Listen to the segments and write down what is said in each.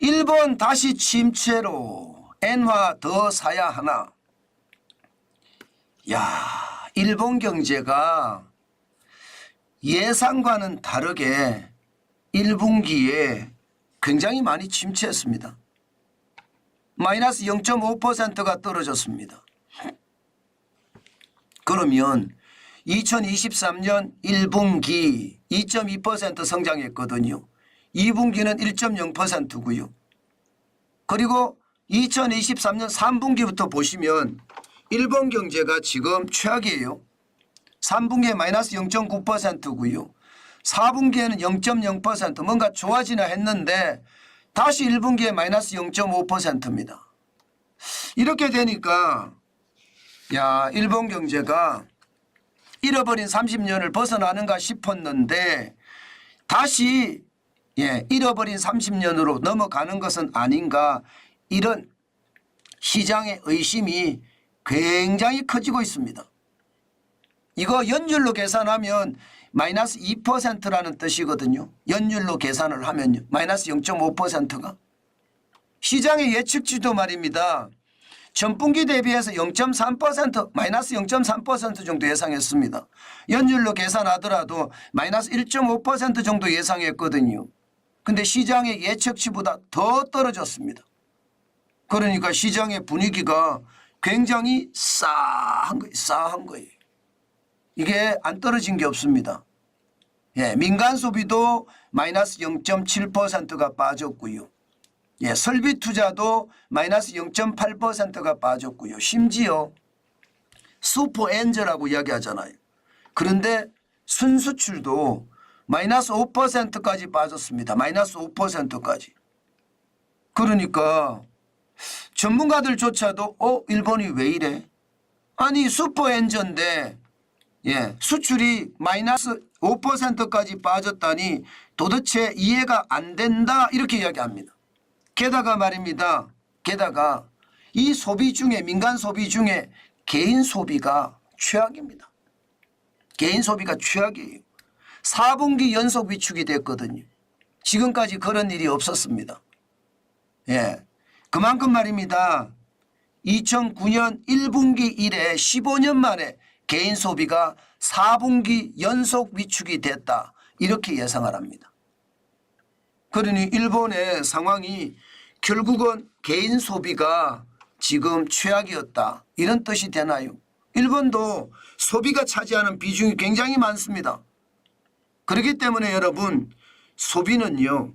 일본 다시 침체로 엔화 더 사야 하나. 야, 일본 경제가 예상과는 다르게 1분기에 굉장히 많이 침체했습니다. 마이너스 0.5%가 떨어졌습니다. 그러면 2023년 1분기 2.2% 성장했거든요. 2분기는 1.0%고요. 그리고 2023년 3분기부터 보시면 일본 경제가 지금 최악이에요. 3분기에 마이너스 0.9%고요. 4분기에는 0.0% 뭔가 좋아지나 했는데 다시 1분기에 마이너스 0.5%입니다. 이렇게 되니까 야, 일본 경제가 잃어버린 30년을 벗어나는가 싶었는데 다시 잃어버린 30년으로 넘어가는 것은 아닌가, 이런 시장의 의심이 굉장히 커지고 있습니다. 이거 연율로 계산하면 마이너스 2%라는 뜻이거든요. 연율로 계산을 하면요. 마이너스 0.5%가. 시장의 예측치도 말입니다. 전분기 대비해서 0.3% 마이너스 0.3% 정도 예상했습니다. 연율로 계산하더라도 마이너스 1.5% 정도 예상했거든요. 근데 시장의 예측치보다 더 떨어졌습니다. 그러니까 시장의 분위기가 굉장히 싸한 거예요. 이게 안 떨어진 게 없습니다. 민간 소비도 마이너스 0.7%가 빠졌고요. 설비 투자도 마이너스 0.8%가 빠졌고요. 심지어 슈퍼엔저라고 이야기하잖아요. 그런데 순수출도 마이너스 5%까지 빠졌습니다. 마이너스 5%까지. 그러니까 전문가들조차도 일본이 왜 이래? 아니 슈퍼엔저인데 수출이 마이너스 5%까지 빠졌다니 도대체 이해가 안 된다, 이렇게 이야기합니다. 게다가 말입니다. 게다가 이 소비 중에, 민간 소비 중에 개인 소비가 최악입니다. 개인 소비가 최악이에요. 4분기 연속 위축이 됐거든요. 지금까지 그런 일이 없었습니다. 그만큼 말입니다. 2009년 1분기 이래 15년 만에 개인 소비가 4분기 연속 위축이 됐다, 이렇게 예상을 합니다. 그러니 일본의 상황이 결국은 개인 소비가 지금 최악이었다, 이런 뜻이 되나요? 일본도 소비가 차지하는 비중이 굉장히 많습니다. 그렇기 때문에 여러분, 소비는요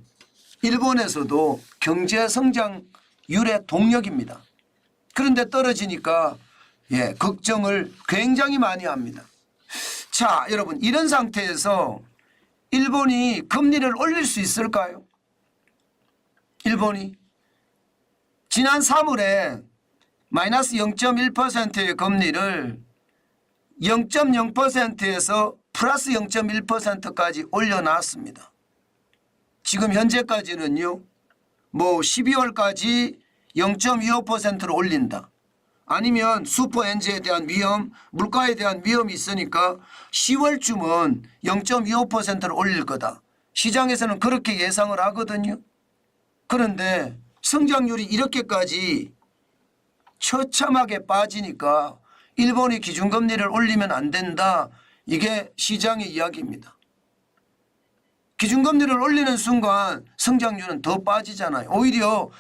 일본에서도 경제 성장률의 동력입니다. 그런데 떨어지니까 걱정을 굉장히 많이 합니다. 자, 여러분, 이런 상태에서 일본이 금리를 올릴 수 있을까요? 일본이 지난 3월에 마이너스 0.1%의 금리를 0.0%에서 플러스 0.1%까지 올려놨습니다. 지금 현재까지는요, 12월까지 0.25%로 올린다. 아니면 슈퍼엔저에 대한 위험, 물가에 대한 위험이 있으니까 10월쯤은 0.25%를 올릴 거다. 시장에서는 그렇게 예상을 하거든요. 그런데 성장률이 이렇게까지 처참하게 빠지니까 일본이 기준금리를 올리면 안 된다, 이게 시장의 이야기입니다. 기준금리를 올리는 순간 성장률은 더 빠지잖아요. 오히려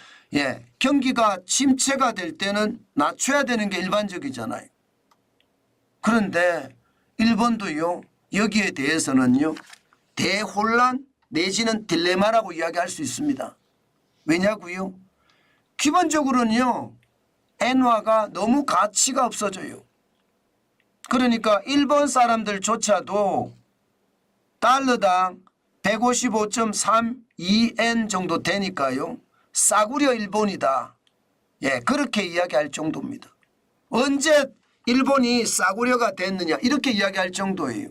경기가 침체가 될 때는 낮춰야 되는 게 일반적이잖아요. 그런데 일본도요, 여기에 대해서는요 대혼란 내지는 딜레마라고 이야기할 수 있습니다. 왜냐고요? 기본적으로는요 엔화가 너무 가치가 없어져요. 그러니까 일본 사람들조차도 달러당 155.32엔 정도 되니까요, 싸구려 일본이다, 그렇게 이야기할 정도입니다. 언제 일본이 싸구려가 됐느냐, 이렇게 이야기할 정도예요.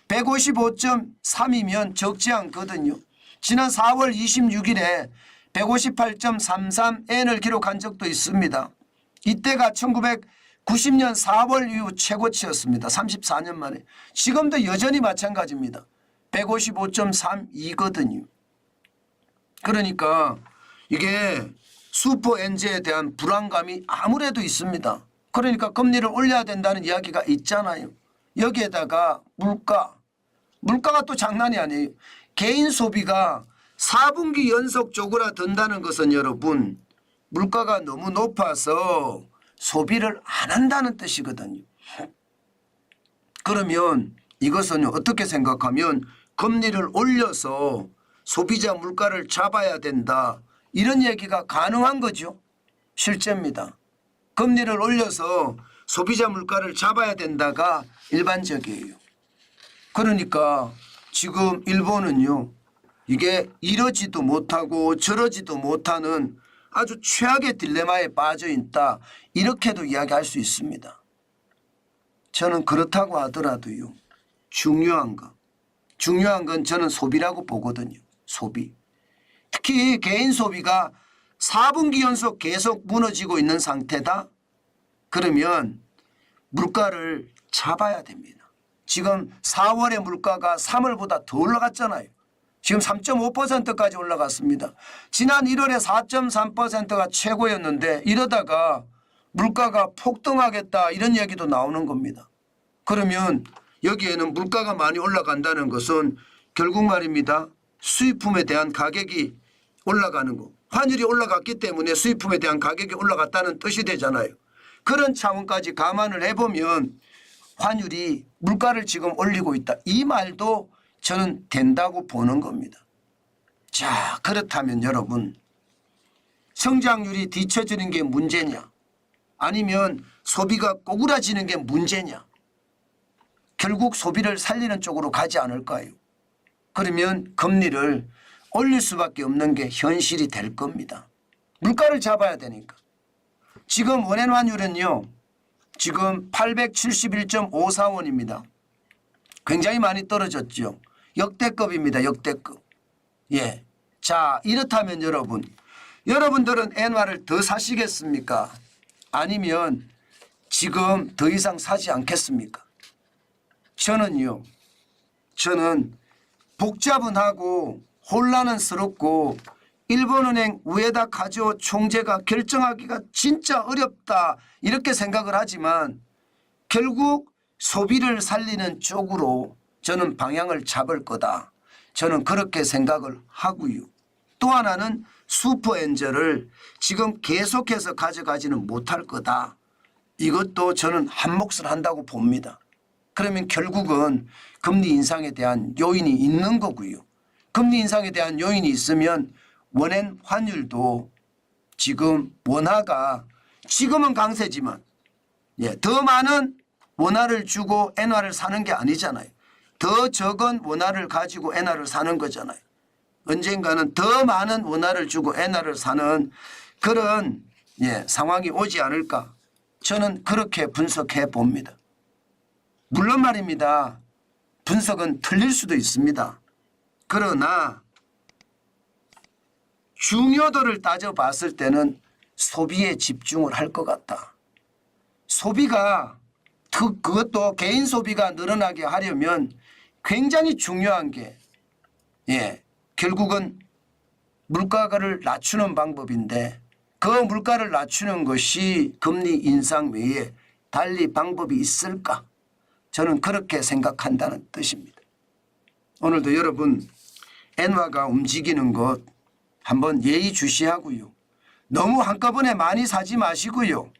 155.3이면 적지 않거든요. 지난 4월 26일에 158.33엔을 기록한 적도 있습니다. 이때가 1990년 4월 이후 최고치였습니다. 34년 만에. 지금도 여전히 마찬가지입니다. 155.32거든요. 그러니까 이게 슈퍼 엔제에 대한 불안감이 아무래도 있습니다. 그러니까 금리를 올려야 된다는 이야기가 있잖아요. 여기에다가 물가가 또 장난이 아니에요. 개인 소비가 4분기 연속 쪼그라든다는 것은 여러분 물가가 너무 높아서 소비를 안 한다는 뜻이거든요. 그러면 이것은 어떻게 생각하면 금리를 올려서 소비자 물가를 잡아야 된다. 이런 얘기가 가능한 거죠. 실제입니다. 금리를 올려서 소비자 물가를 잡아야 된다가 일반적이에요. 그러니까 지금 일본은요. 이게 이러지도 못하고 저러지도 못하는 아주 최악의 딜레마에 빠져 있다. 이렇게도 이야기할 수 있습니다. 저는 그렇다고 하더라도요. 중요한 건 저는 소비라고 보거든요. 소비. 특히 개인 소비가 4분기 연속 계속 무너지고 있는 상태다. 그러면 물가를 잡아야 됩니다. 지금 4월에 물가가 3월보다 더 올라갔잖아요. 지금 3.5%까지 올라갔습니다. 지난 1월에 4.3%가 최고였는데 이러다가 물가가 폭등하겠다 이런 얘기도 나오는 겁니다. 그러면 여기에는 물가가 많이 올라간다는 것은 결국 말입니다. 수입품에 대한 가격이 올라가는 거. 환율이 올라갔기 때문에 수입품에 대한 가격이 올라갔다는 뜻이 되잖아요. 그런 차원까지 감안을 해보면 환율이 물가를 지금 올리고 있다. 이 말도 저는 된다고 보는 겁니다. 자, 그렇다면 여러분 성장률이 뒤처지는 게 문제냐 아니면 소비가 꼬꾸라지는 게 문제냐. 결국 소비를 살리는 쪽으로 가지 않을까요? 그러면 금리를 올릴 수밖에 없는 게 현실이 될 겁니다. 물가를 잡아야 되니까. 지금 원엔 환율은요. 지금 871.54원입니다. 굉장히 많이 떨어졌죠. 역대급입니다. 역대급. 예. 자, 이렇다면 여러분들은 엔화를 더 사시겠습니까? 아니면 지금 더 이상 사지 않겠습니까? 저는 복잡하고 혼란스럽고 일본은행 우에다 카즈오 총재가 결정하기가 진짜 어렵다 이렇게 생각을 하지만 결국 소비를 살리는 쪽으로 저는 방향을 잡을 거다. 저는 그렇게 생각을 하고요. 또 하나는 슈퍼엔저를 지금 계속해서 가져가지는 못할 거다. 이것도 저는 한 몫을 한다고 봅니다. 그러면 결국은 금리 인상에 대한 요인이 있는 거고요. 금리 인상에 대한 요인이 있으면 원엔 환율도 지금 원화가 지금은 강세지만 더 많은 원화를 주고 엔화를 사는 게 아니잖아요. 더 적은 원화를 가지고 엔화를 사는 거잖아요. 언젠가는 더 많은 원화를 주고 엔화를 사는 그런 상황이 오지 않을까. 저는 그렇게 분석해 봅니다. 물론 말입니다. 분석은 틀릴 수도 있습니다. 그러나 중요도를 따져봤을 때는 소비에 집중을 할 것 같다. 소비가 그것도 개인 소비가 늘어나게 하려면 굉장히 중요한 게 결국은 물가를 낮추는 방법인데 그 물가를 낮추는 것이 금리 인상 외에 달리 방법이 있을까? 저는 그렇게 생각한다는 뜻입니다. 오늘도 여러분 엔화가 움직이는 것 한번 예의주시하고요. 너무 한꺼번에 많이 사지 마시고요.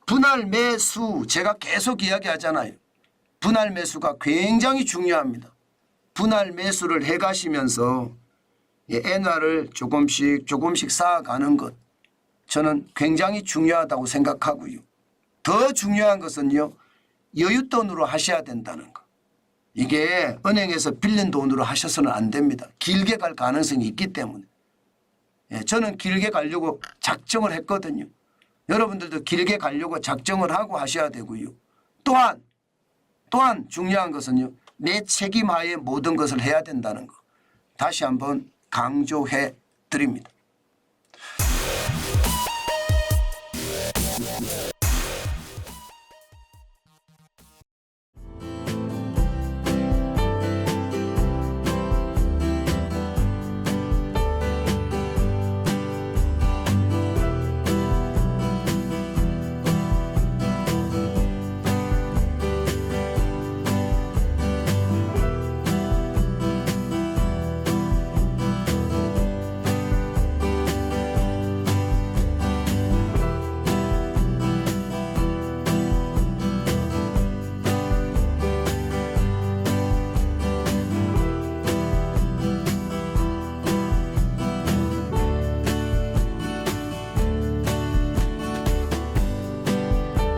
분할 매수 제가 계속 이야기하잖아요. 분할 매수가 굉장히 중요합니다. 분할 매수를 해가시면서 엔화를 조금씩 쌓아가는 것 저는 굉장히 중요하다고 생각하고요. 더 중요한 것은요. 여윳돈으로 하셔야 된다는 거. 이게 은행에서 빌린 돈으로 하셔서는 안 됩니다. 길게 갈 가능성이 있기 때문에. 저는 길게 가려고 작정을 했거든요. 여러분들도 길게 가려고 작정을 하고 하셔야 되고요. 또한 중요한 것은요. 내 책임하에 모든 것을 해야 된다는 거. 다시 한번 강조해 드립니다.